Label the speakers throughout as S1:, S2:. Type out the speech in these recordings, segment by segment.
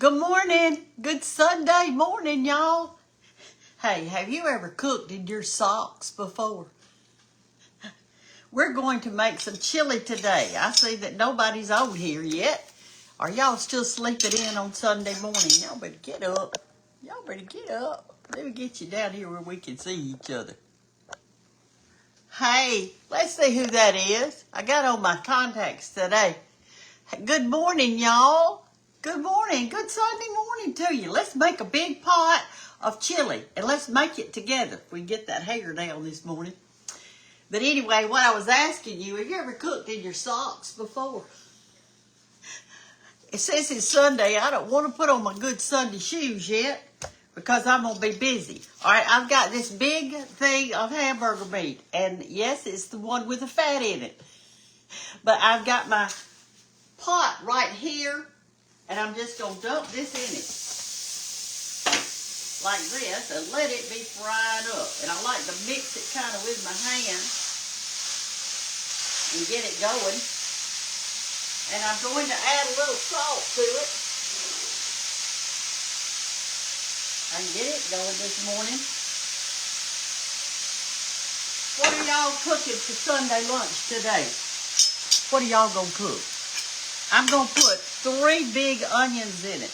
S1: Good morning. Good Sunday morning, y'all. Hey, have you ever cooked in your socks before? We're going to make some chili today. I see that nobody's on here yet. Are y'all still sleeping in on Sunday morning? Y'all better get up. Y'all better get up. Let me get you down here where we can see each other. Hey, let's see who that is. I got on my contacts today. Good morning, y'all. Good morning. Good Sunday morning to you. Let's make a big pot of chili, and let's make it together if we can get that hair down this morning. But anyway, what I was asking you, have you ever cooked in your socks before? It says it's Sunday. I don't want to put on my good Sunday shoes yet because I'm going to be busy. All right, I've got this big thing of hamburger meat, and yes, it's the one with the fat in it. But I've got my pot right here, and I'm just going to dump this in it like this and let it be frying up. And I like to mix it kind of with my hand and get it going. And I'm going to add a little salt to it and get it going this morning. What are y'all cooking for Sunday lunch today? What are y'all going to cook? I'm going to put 3 big onions in it.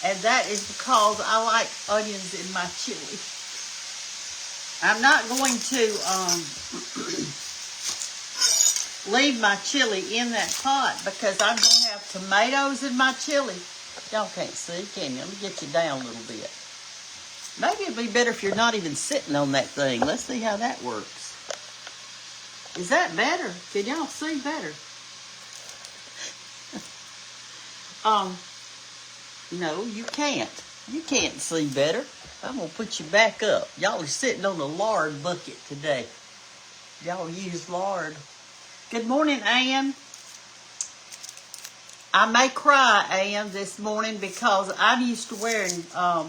S1: And that is because I like onions in my chili. I'm not going to leave my chili in that pot because I'm going to have tomatoes in my chili. Y'all can't see, can you? Let me get you down a little bit. Maybe it'd be better if you're not even sitting on that thing. Let's see how that works. Is that better? Can y'all see better? No, you can't. You can't see better. I'm going to put you back up. Y'all are sitting on a lard bucket today. Y'all use lard. Good morning, Ann. I may cry, Ann, this morning because I'm used to wearing, I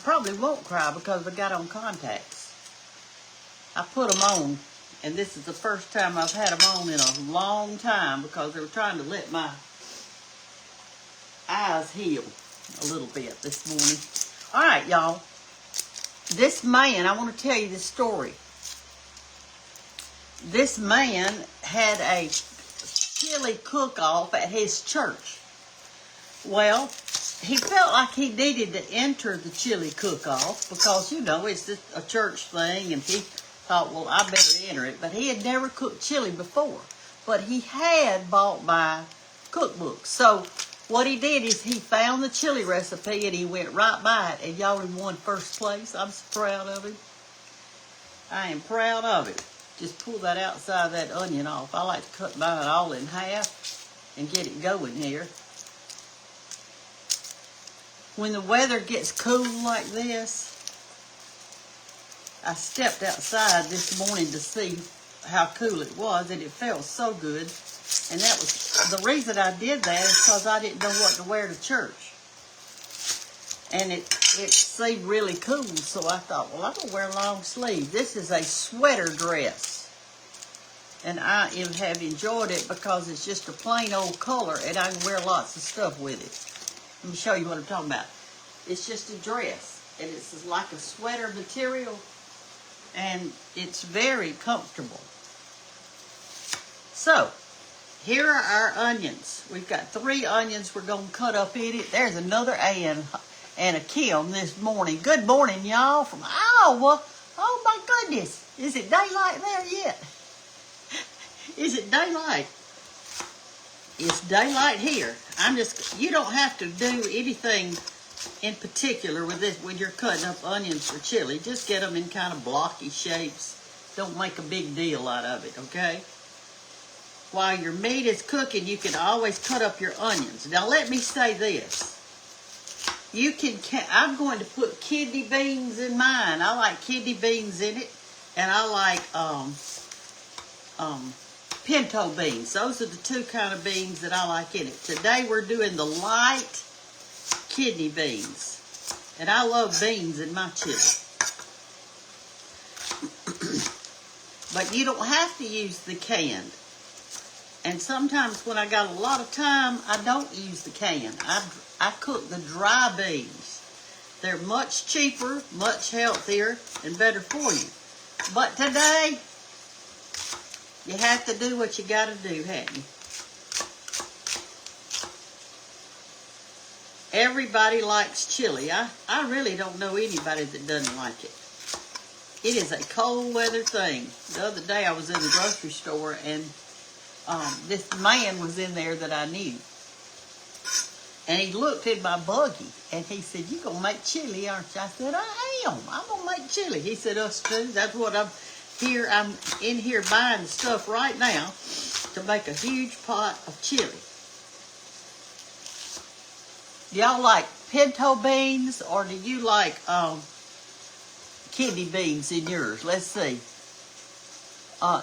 S1: probably won't cry because I got on contacts. I put them on, and this is the first time I've had them on in a long time because they were trying to let my eyes heal a little bit this morning. All right, y'all. This man, I want to tell you this story. This man had a chili cook-off at his church. Well, he felt like he needed to enter the chili cook-off because, you know, it's just a church thing, and he thought, well, I better enter it. But he had never cooked chili before. But he had bought my cookbook. So what he did is he found the chili recipe and he went right by it, and y'all, he won first place. I'm so proud of him. I am proud of it. Just pull that outside of that onion off. I like to cut mine all in half and get it going here. When the weather gets cool like this, I stepped outside this morning to see how cool it was, and it felt so good. And that was the reason I did that is because I didn't know what to wear to church. And it seemed really cool, so I thought, well, I'm going to wear a long sleeve. This is a sweater dress. And I have enjoyed it because it's just a plain old color, and I can wear lots of stuff with it. Let me show you what I'm talking about. It's just a dress, and it's like a sweater material, and it's very comfortable. So, here are our onions. We've got 3 onions we're going to cut up in it. There's another Ann and a Kim this morning. Good morning, y'all, from Iowa. Oh, my goodness. Is it daylight there yet? Is it daylight? It's daylight here. You don't have to do anything in particular with this when you're cutting up onions for chili. Just get them in kind of blocky shapes. Don't make a big deal out of it, okay? While your meat is cooking, you can always cut up your onions. Now, let me say this. I'm going to put kidney beans in mine. I like kidney beans in it, and I like pinto beans. Those are the 2 kind of beans that I like in it. Today, we're doing the light kidney beans, and I love beans in my chili. But you don't have to use the canned. And sometimes when I got a lot of time, I don't use the can. I cook the dry beans. They're much cheaper, much healthier, and better for you. But today, you have to do what you got to do, haven't you? Everybody likes chili. I really don't know anybody that doesn't like it. It is a cold weather thing. The other day I was in the grocery store and this man was in there that I knew. And he looked in my buggy and he said, "You gonna make chili, aren't you?" I said, "I am. I'm gonna make chili." He said, "Us too." That's what I'm in here buying stuff right now to make a huge pot of chili. Y'all like pinto beans or do you like kidney beans in yours? Let's see.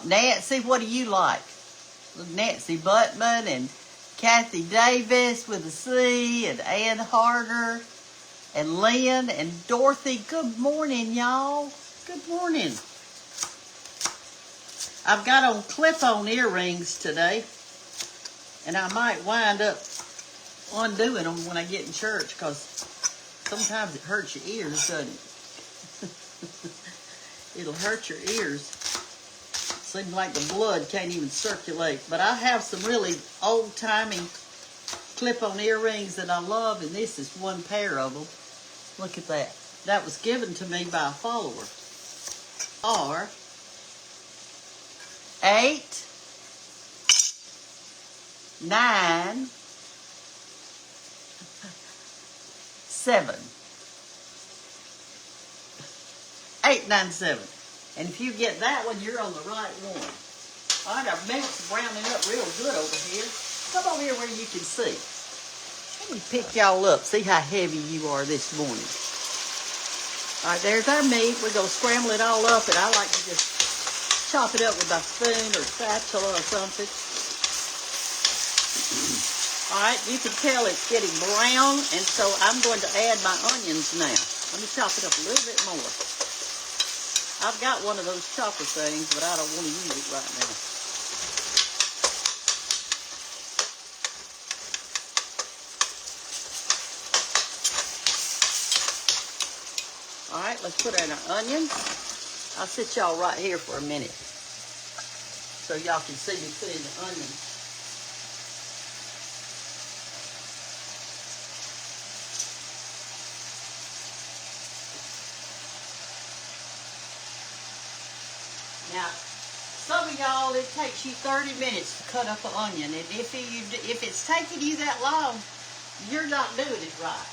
S1: Nancy, what do you like? Nancy Buttman and Kathy Davis with a C and Ann Harder and Lynn and Dorothy. Good morning, y'all. Good morning. I've got on clip-on earrings today, and I might wind up undoing them when I get in church because sometimes it hurts your ears, doesn't it? It'll hurt your ears. Seems like the blood can't even circulate. But I have some really old-timey clip-on earrings that I love, and this is one pair of them. Look at that. That was given to me by a follower. Or 8, 9, 7. 8, 9, 7. And if you get that one, you're on the right one. All right, our milk's browning up real good over here. Come over here where you can see. Let me pick y'all up. See how heavy you are this morning. All right, there's our meat. We're going to scramble it all up, and I like to just chop it up with a spoon or spatula or something. All right, you can tell it's getting brown, and so I'm going to add my onions now. Let me chop it up a little bit more. I've got one of those chopper things, but I don't want to use it right now. All right, let's put in our onions. I'll sit y'all right here for a minute so y'all can see me put in the onions. Now, some of y'all, it takes you 30 minutes to cut up an onion, and if it's taking you that long, you're not doing it right,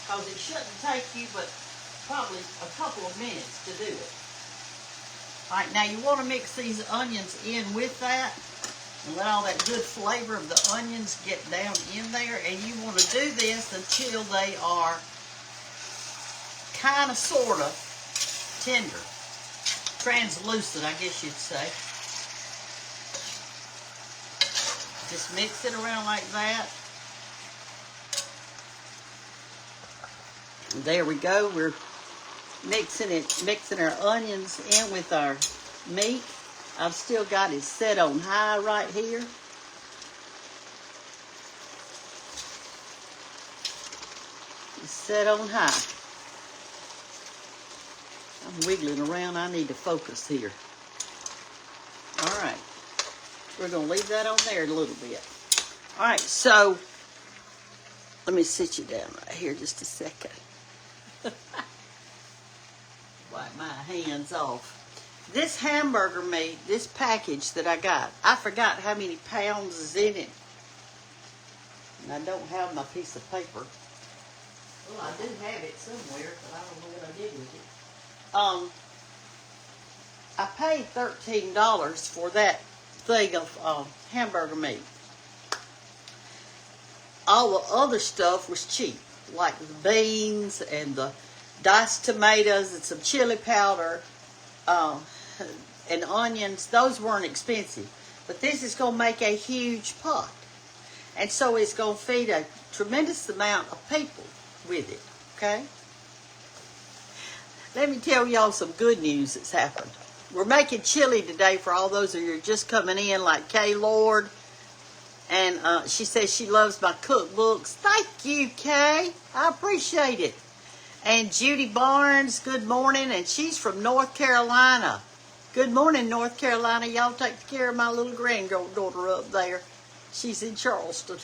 S1: because it shouldn't take you but probably a couple of minutes to do it. All right, now you want to mix these onions in with that, and let all that good flavor of the onions get down in there, and you want to do this until they are kind of, sort of tender. Translucent, I guess you'd say. Just mix it around like that. And there we go. We're mixing our onions in with our meat. I've still got it set on high right here. It's set on high. I'm wiggling around. I need to focus here. All right. We're going to leave that on there a little bit. All right, so let me sit you down right here just a second. Wipe my hands off. This hamburger meat, this package that I got, I forgot how many pounds is in it. And I don't have my piece of paper. Well, I do have it somewhere, but I don't know what I did with it. I paid $13 for that thing of hamburger meat. All the other stuff was cheap, like the beans and the diced tomatoes and some chili powder and onions. Those weren't expensive. But this is going to make a huge pot. And so it's going to feed a tremendous amount of people with it, okay? Let me tell y'all some good news that's happened. We're making chili today for all those of you just coming in, like Kay Lord, And she says she loves my cookbooks. Thank you, Kay. I appreciate it. And Judy Barnes, good morning. And she's from North Carolina. Good morning, North Carolina. Y'all take care of my little granddaughter up there. She's in Charleston.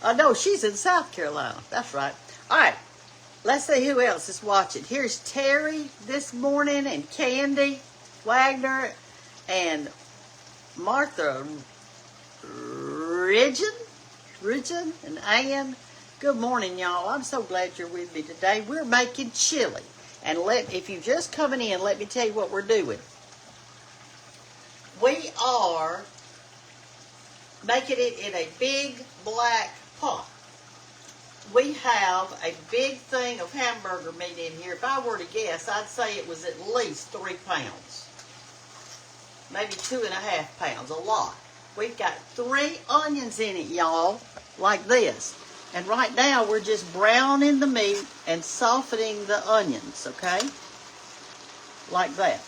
S1: No, she's in South Carolina. That's right. All right. Let's see who else is watching. Here's Terry this morning, and Candy Wagner, and Martha Ridgen, and Ann. Good morning, y'all. I'm so glad you're with me today. We're making chili. And if you're just coming in, let me tell you what we're doing. We are making it in a big black pot. We have a big thing of hamburger meat in here. If I were to guess, I'd say it was at least 3 pounds. Maybe 2.5 pounds, a lot. We've got 3 onions in it, y'all, like this. And right now, we're just browning the meat and softening the onions, okay? Like that.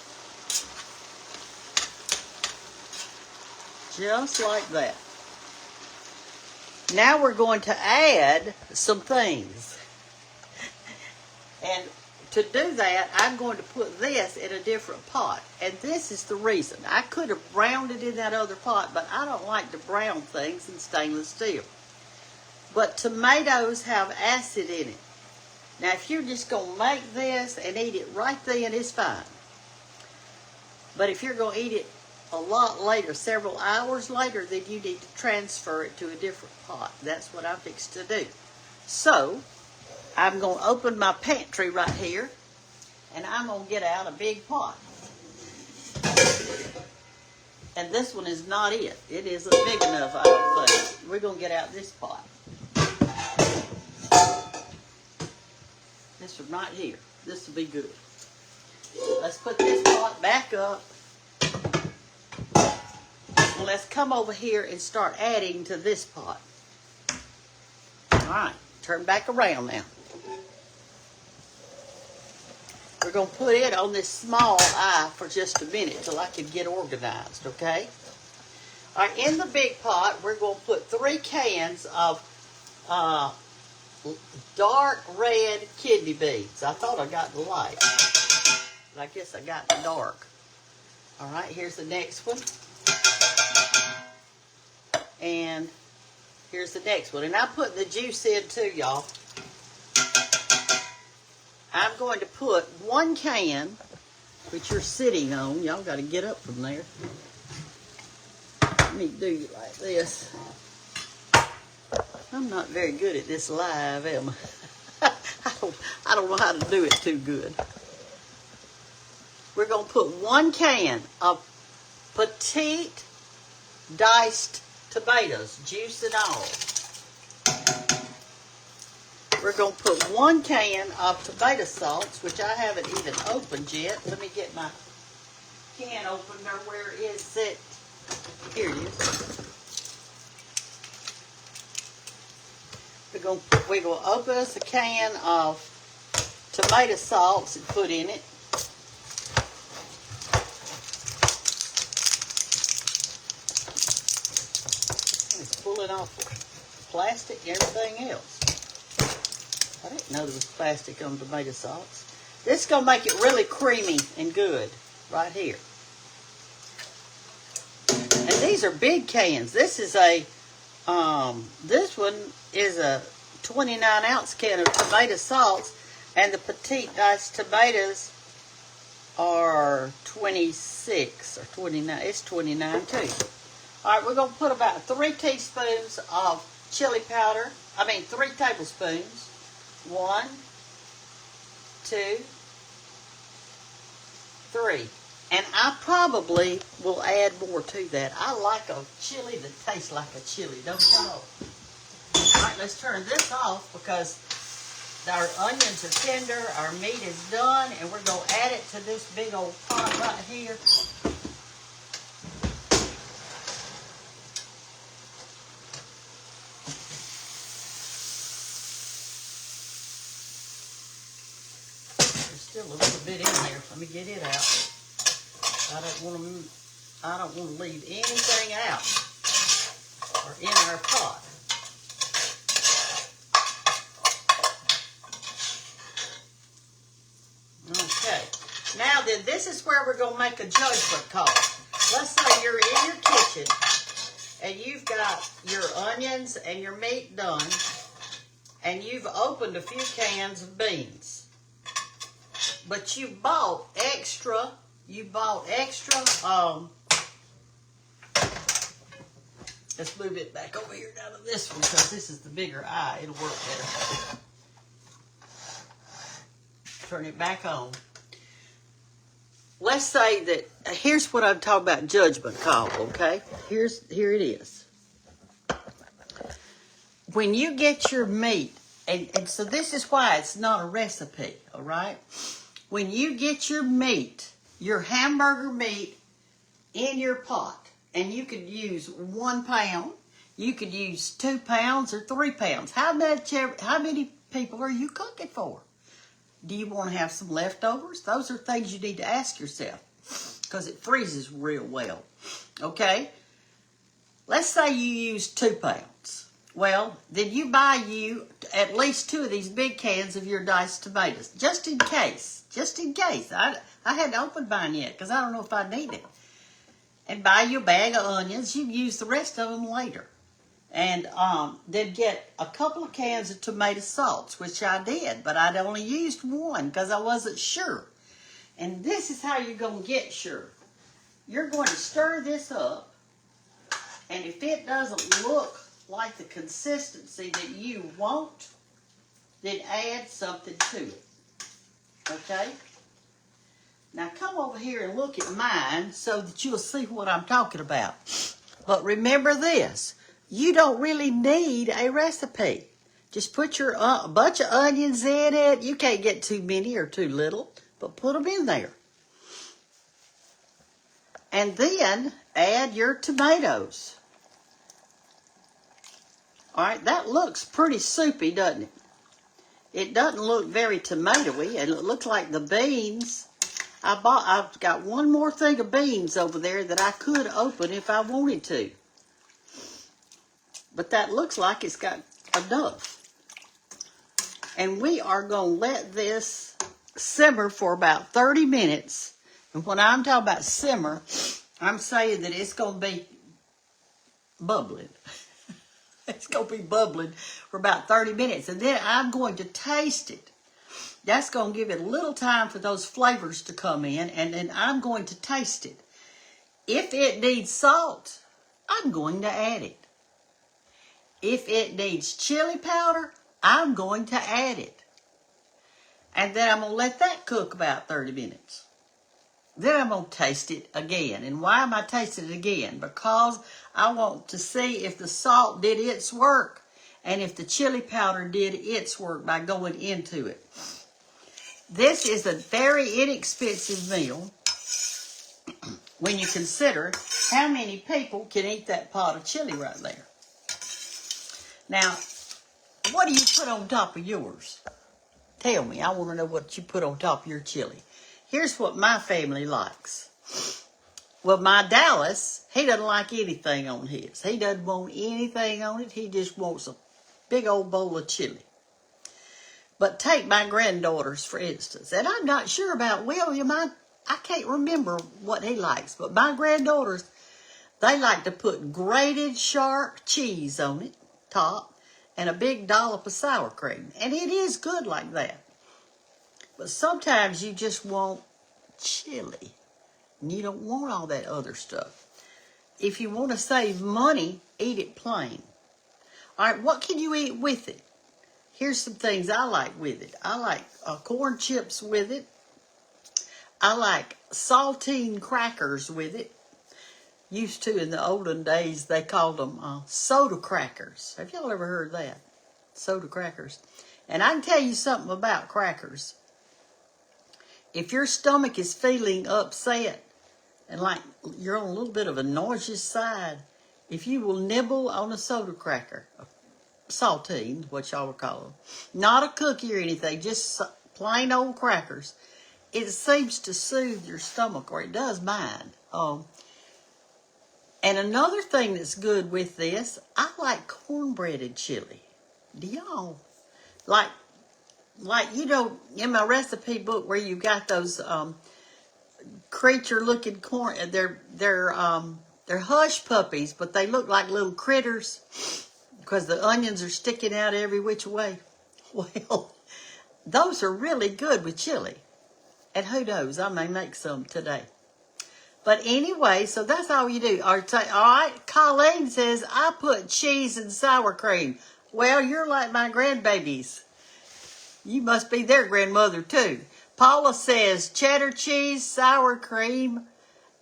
S1: Just like that. Now we're going to add some things. And to do that, I'm going to put this in a different pot. And this is the reason. I could have browned it in that other pot, but I don't like to brown things in stainless steel. But tomatoes have acid in it. Now, if you're just going to make this and eat it right then, it's fine. But if you're going to eat it a lot later, several hours later, then you need to transfer it to a different pot. That's what I'm fixed to do. So, I'm going to open my pantry right here, and I'm going to get out a big pot. And this one is not it. It isn't big enough, I don't think. We're going to get out this pot. This one right here. This will be good. Let's put this pot back up. And let's come over here and start adding to this pot. Alright, turn back around now. We're going to put it on this small eye for just a minute till I can get organized, okay? Alright, in the big pot, we're going to put 3 cans of dark red kidney beans. I thought I got the light, but I guess I got the dark. Alright, here's the next one. And here's the next one. And I'm putting the juice in too, y'all. I'm going to put 1 can, which you're sitting on. Y'all got to get up from there. Let me do you like this. I'm not very good at this live, am I? I don't know how to do it too good. We're going to put 1 can of petite diced tomatoes, juice and all. We're going to put 1 can of tomato sauce, which I haven't even opened yet. Let me get my can opener. Where is it? Here it is. We're going to open us a can of tomato sauce and put in it. It's pulling off plastic and everything else. I didn't know there was plastic on tomato sauce. This is going to make it really creamy and good right here. And these are big cans. This is a, this one is a 29-ounce can of tomato sauce, and the petite diced tomatoes are 26 or 29. It's 29 too. All right, we're going to put about 3 teaspoons of chili powder. 3 tablespoons. 1, 2, 3. And I probably will add more to that. I like a chili that tastes like a chili, don't y'all? All right, let's turn this off because our onions are tender, our meat is done, and we're going to add it to this big old pot right here. Still a little bit in there. Let me get it out. I don't want to leave anything out. are in our pot. Okay. Now then, this is where we're going to make a judgment call. Let's say you're in your kitchen and you've got your onions and your meat done, and you've opened a few cans of beans. But you bought extra, let's move it back over here down to this one because this is the bigger eye. It'll work better. Turn it back on. Let's say that, here's what I'm talking about, judgment call, okay? Here it is. When you get your meat, and so this is why it's not a recipe, all right? When you get your meat, your hamburger meat in your pot, and you could use 1 pound, you could use 2 pounds or 3 pounds. How many people are you cooking for? Do you want to have some leftovers? Those are things you need to ask yourself because it freezes real well. Okay? Let's say you use 2 pounds. Well, then you buy you at least 2 of these big cans of your diced tomatoes, just in case. Just in case. I hadn't opened mine yet because I don't know if I need it. And buy you a bag of onions. You can use the rest of them later. And then get a couple of cans of tomato salts, which I did, but I'd only used 1 because I wasn't sure. And this is how you're going to get sure. You're going to stir this up, and if it doesn't look like the consistency that you want, then add something to it. Okay? Now come over here and look at mine so that you'll see what I'm talking about. But remember this. You don't really need a recipe. Just put your a bunch of onions in it. You can't get too many or too little, but put them in there. And then add your tomatoes. All right, that looks pretty soupy, doesn't it? It doesn't look very tomatoey, and it looks like the beans. I've got 1 more thing of beans over there that I could open if I wanted to. But that looks like it's got enough. And we are going to let this simmer for about 30 minutes. And when I'm talking about simmer, I'm saying that it's going to be bubbling. It's going to be bubbling for about 30 minutes. And then I'm going to taste it. That's going to give it a little time for those flavors to come in. And then I'm going to taste it. If it needs salt, I'm going to add it. If it needs chili powder, I'm going to add it. And then I'm going to let that cook about 30 minutes. Then I'm going to taste it again. And why am I tasting it again? Because I want to see if the salt did its work and if the chili powder did its work by going into it. This is a very inexpensive meal when you consider how many people can eat that pot of chili right there. Now, what do you put on top of yours? Tell me. I want to know what you put on top of your chili. Here's what my family likes. Well, my Dallas, he doesn't like anything on his. He doesn't want anything on it. He just wants a big old bowl of chili. But take my granddaughters, for instance. And I'm not sure about William. I can't remember what he likes. But my granddaughters, they like to put grated sharp cheese on it. Top and a big dollop of sour cream, and it is good like that. But sometimes you just want chili and you don't want all that other stuff. If you want to save money, eat it plain. All right, what can you eat with it? Here's some things I like with it. I like corn chips with it. I like saltine crackers with it. Used to in the olden days, they called them soda crackers. Have y'all ever heard that? Soda crackers. And I can tell you something about crackers. If your stomach is feeling upset and like you're on a little bit of a nauseous side, if you will nibble on a soda cracker, a saltine, what y'all would call them, not a cookie or anything, just plain old crackers, it seems to soothe your stomach, or it does mine. And another thing that's good with this, I like cornbreaded chili. Do y'all like in my recipe book where you got those creature-looking corn? They're hush puppies, but they look like little critters because the onions are sticking out every which way. Well, those are really good with chili. And who knows, I may make some today. But anyway, so that's all you do. All right, Colleen says, I put cheese and sour cream. Well, you're like my grandbabies. You must be their grandmother, too. Paula says, cheddar cheese, sour cream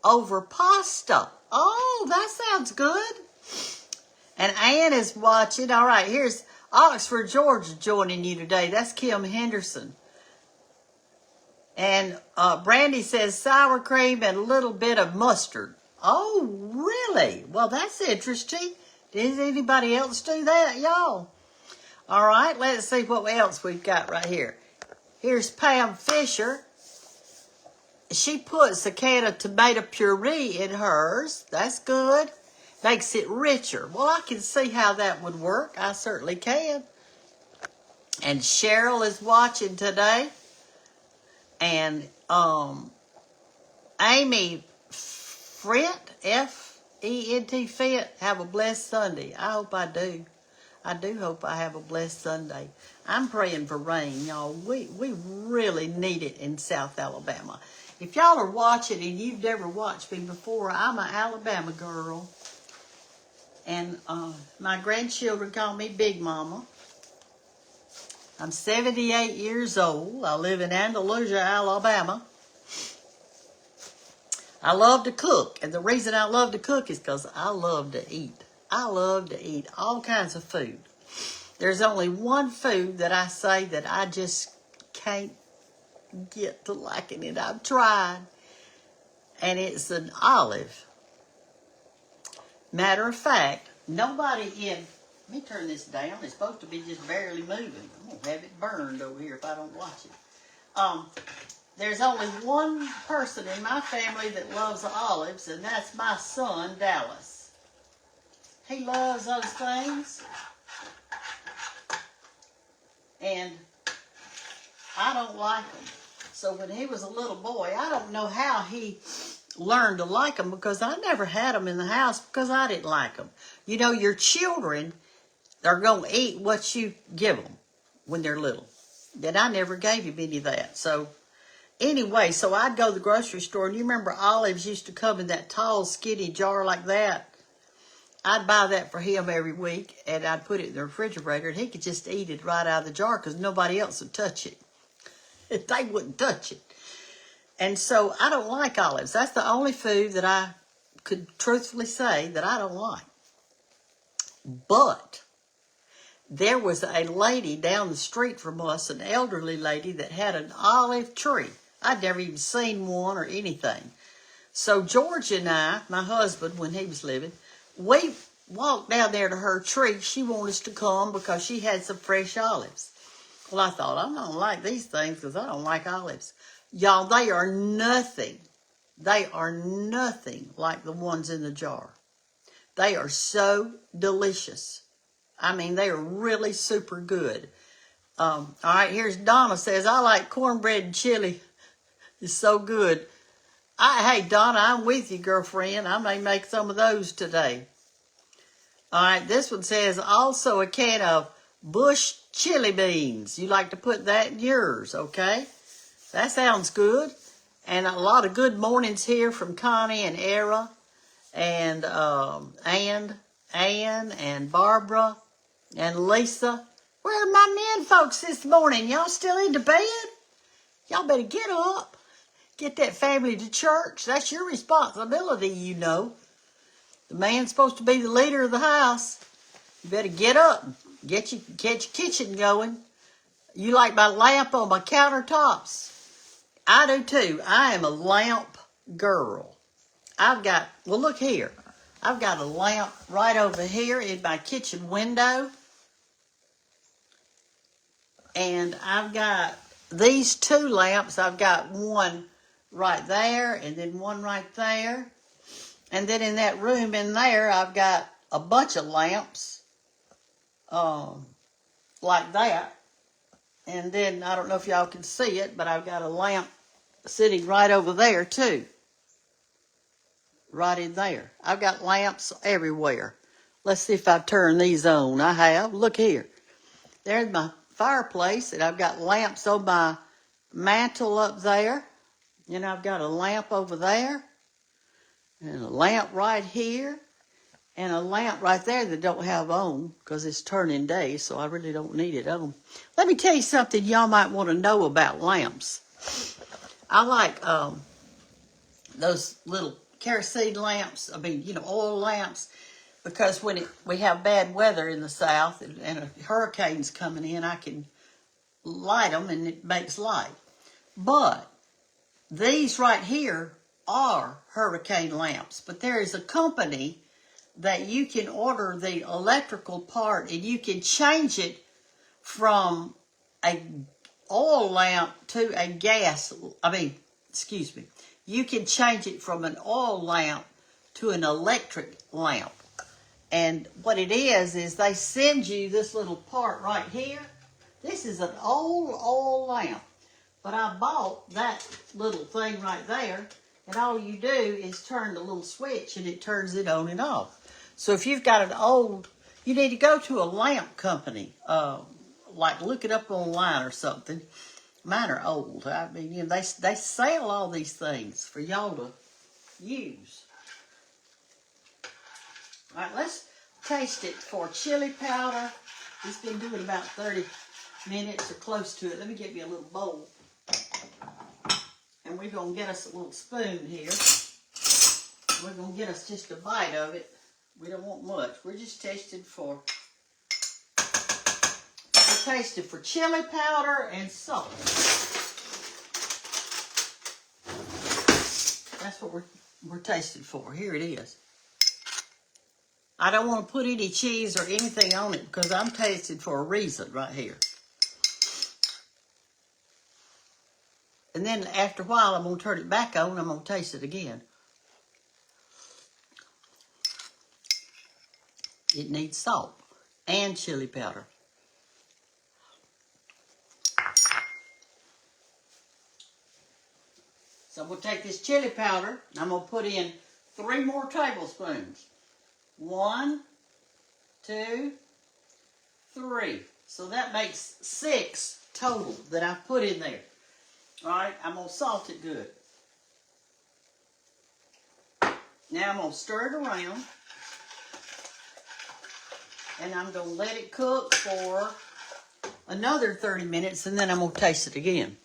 S1: over pasta. Oh, that sounds good. And Ann is watching. All right, here's Oxford, Georgia joining you today. That's Kim Henderson. And Brandy says sour cream and a little bit of mustard. Oh, really? Well, that's interesting. Does anybody else do that, y'all? All right, let's see what else we've got right here. Here's Pam Fisher. She puts a can of tomato puree in hers. That's good. Makes it richer. Well, I can see how that would work. I certainly can. And Cheryl is watching today. And Amy Frent, F-E-N-T, Fent, have a blessed Sunday. I hope I do. I do hope I have a blessed Sunday. I'm praying for rain, y'all. We really need it in South Alabama. If y'all are watching and you've never watched me before, I'm an Alabama girl. And my grandchildren call me Big Mama. I'm 78 years old. I live in Andalusia, Alabama. I love to cook. And the reason I love to cook is because I love to eat. I love to eat all kinds of food. There's only one food that I say that I just can't get to liking it. I've tried. And it's an olive. Matter of fact, nobody in... Let me turn this down. It's supposed to be just barely moving. I'm going to have it burned over here if I don't watch it. There's only one person in my family that loves olives, and that's my son, Dallas. He loves those things. And I don't like them. So when he was a little boy, I don't know how he learned to like them because I never had them in the house because I didn't like them. You know, your children... they're going to eat what you give them when they're little. And I never gave him any of that. So, anyway, so I'd go to the grocery store. And you remember olives used to come in that tall, skinny jar like that? I'd buy that for him every week. And I'd put it in the refrigerator. And he could just eat it right out of the jar because nobody else would touch it. They wouldn't touch it. And so, I don't like olives. That's the only food that I could truthfully say that I don't like. But... there was a lady down the street from us, an elderly lady that had an olive tree. I'd never even seen one or anything. So George and I, my husband, when he was living, we walked down there to her tree. She wanted us to come because she had some fresh olives. Well, I thought, I'm not going to like these things because I don't like olives. Y'all, they are nothing. They are nothing like the ones in the jar. They are so delicious. I mean, they are really super good. All right, here's Donna says, I like cornbread and chili. It's so good. Hey, Donna, I'm with you, girlfriend. I may make some of those today. All right, this one says, also a can of bush chili beans. You like to put that in yours, okay? That sounds good. And a lot of good mornings here from Connie and Era and Ann and Barbara. And Lisa, where are my men folks this morning? Y'all still into bed? Y'all better get up. Get that family to church. That's your responsibility, you know. The man's supposed to be the leader of the house. You better get up. Get your kitchen going. You like my lamp on my countertops? I do too. I am a lamp girl. Well, look here. I've got a lamp right over here in my kitchen window. And I've got these two lamps. I've got one right there and then one right there. And then in that room in there, I've got a bunch of lamps, like that. And then, I don't know if y'all can see it, but I've got a lamp sitting right over there, too. Right in there. I've got lamps everywhere. Let's see if I turn these on. I have. Look here. There's my fireplace, and I've got lamps on my mantle up there. And I've got a lamp over there, and a lamp right here, and a lamp right there that don't have on because it's turning day, so I really don't need it on. Let me tell you something y'all might want to know about lamps. I like those little kerosene lamps, oil lamps, because when we have bad weather in the South and a hurricane's coming in, I can light them and it makes light. But these right here are hurricane lamps, but there is a company that you can order the electrical part and you can change it from a oil lamp to a you can change it from an oil lamp to an electric lamp. And what it is they send you this little part right here. This is an old oil lamp, but I bought that little thing right there, and all you do is turn the little switch and it turns it on and off. So if you've got an old, you need to go to a lamp company, like look it up online or something. Mine are old. They sell all these things for y'all to use. All right, let's taste it for chili powder. It's been doing about 30 minutes or close to it. Let me get me a little bowl. And we're going to get us a little spoon here. We're going to get us just a bite of it. We don't want much. We're just tasting for chili powder and salt. That's what we're tasting for. Here it is. I don't want to put any cheese or anything on it because I'm tasting for a reason right here. And then after a while, I'm going to turn it back on and I'm going to taste it again. It needs salt and chili powder. So I'm going to take this chili powder and I'm going to put in 3 more tablespoons. 1, 2, 3. So that makes 6 total that I put in there. All right, I'm going to salt it good. Now I'm going to stir it around. And I'm going to let it cook for another 30 minutes, and then I'm going to taste it again.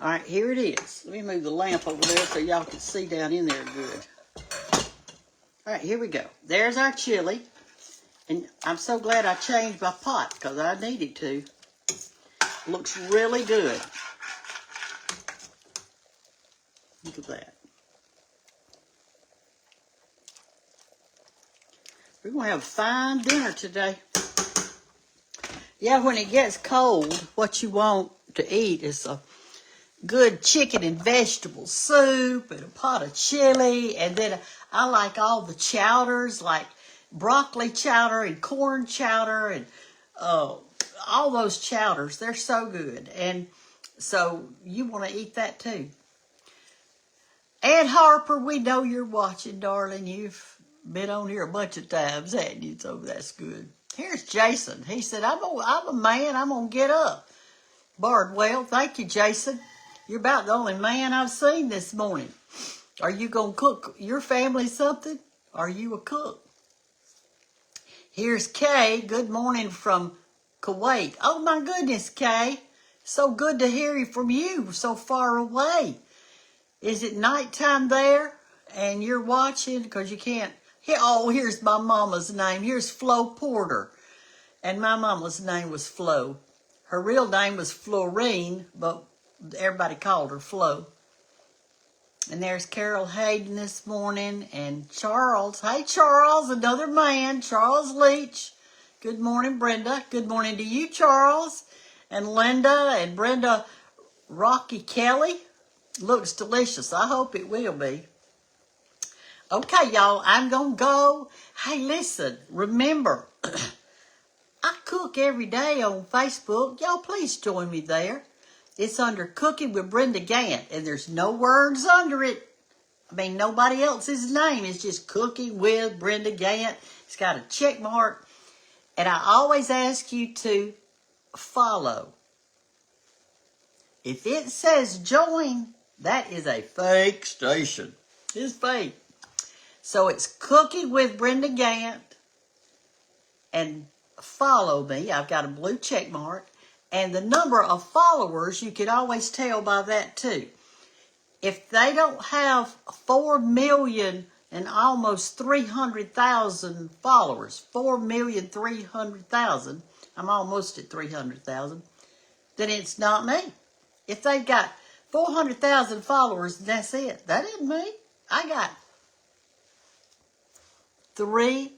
S1: All right, here it is. Let me move the lamp over there so y'all can see down in there good. All right, here we go. There's our chili. And I'm so glad I changed my pot because I needed to. Looks really good. Look at that. We're going to have a fine dinner today. Yeah, when it gets cold, what you want to eat is a good chicken and vegetable soup and a pot of chili. And then I like all the chowders, like broccoli chowder and corn chowder and all those chowders. They're so good. And so you want to eat that too. Aunt Harper, we know you're watching, darling. You've been on here a bunch of times, haven't you? So that's good. Here's Jason. He said, I'm a man. I'm going to get up. Bardwell, thank you, Jason. You're about the only man I've seen this morning. Are you going to cook your family something? Are you a cook? Here's Kay. Good morning from Kuwait. Oh, my goodness, Kay. So good to hear from you so far away. Is it nighttime there and you're watching because you can't? Oh, here's my mama's name. Here's Flo Porter. And my mama's name was Flo. Her real name was Florine, but everybody called her Flo. And there's Carol Hayden this morning and Charles. Hey, Charles, another man, Charles Leach. Good morning, Brenda. Good morning to you, Charles. And Linda and Brenda Rocky Kelly. Looks delicious. I hope it will be. Okay, y'all, I'm going to go. Hey, listen, remember, I cook every day on Facebook. Y'all, please join me there. It's under Cooking with Brenda Gantt, and there's no words under it. I mean, nobody else's name. It's just Cooking with Brenda Gantt. It's got a check mark. And I always ask you to follow. If it says join, that is a fake station. It's fake. So it's Cooking with Brenda Gantt. And follow me. I've got a blue check mark. And the number of followers, you can always tell by that too. If they don't have 4 million and almost 300,000 followers, 4,300,000, I'm almost at 300,000, then it's not me. If they've got 400,000 followers, that's it. That isn't me. I got 3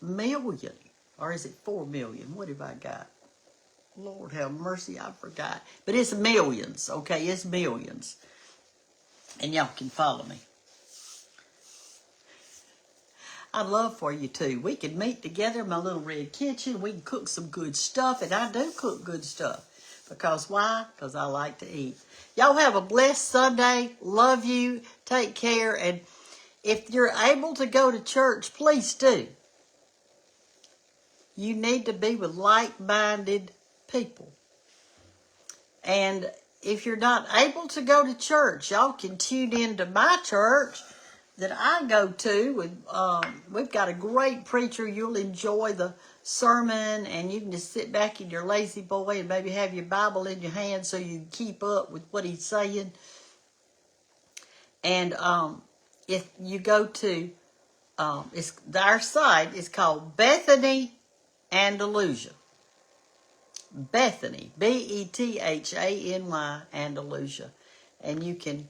S1: million. Or is it 4 million? What have I got? Lord have mercy, I forgot. But it's millions, okay? It's millions. And y'all can follow me. I'd love for you too. We can meet together in my little red kitchen. We can cook some good stuff. And I do cook good stuff. Because why? Because I like to eat. Y'all have a blessed Sunday. Love you. Take care. And if you're able to go to church, please do. You need to be with like-minded people. And if you're not able to go to church, y'all can tune into my church that I go to. We've got a great preacher. You'll enjoy the sermon, and you can just sit back in your lazy boy and maybe have your Bible in your hand so you can keep up with what he's saying. And if you go to, our site is called Bethany Andalusia. Bethany, Bethany, Andalusia. And you can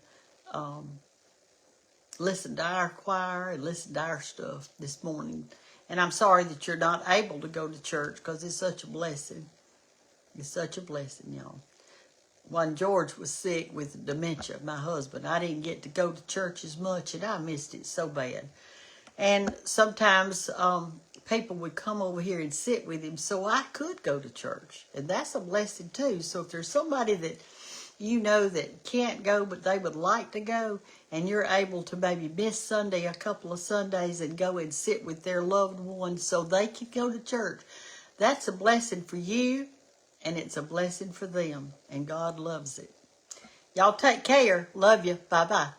S1: listen to our choir and listen to our stuff this morning. And I'm sorry that you're not able to go to church because it's such a blessing. It's such a blessing, y'all. When George was sick with dementia, my husband, I didn't get to go to church as much, and I missed it so bad. And sometimes people would come over here and sit with him so I could go to church. And that's a blessing too. So if there's somebody that you know that can't go but they would like to go, and you're able to maybe miss Sunday a couple of Sundays and go and sit with their loved ones so they can go to church, that's a blessing for you, and it's a blessing for them. And God loves it. Y'all take care. Love you. Bye-bye.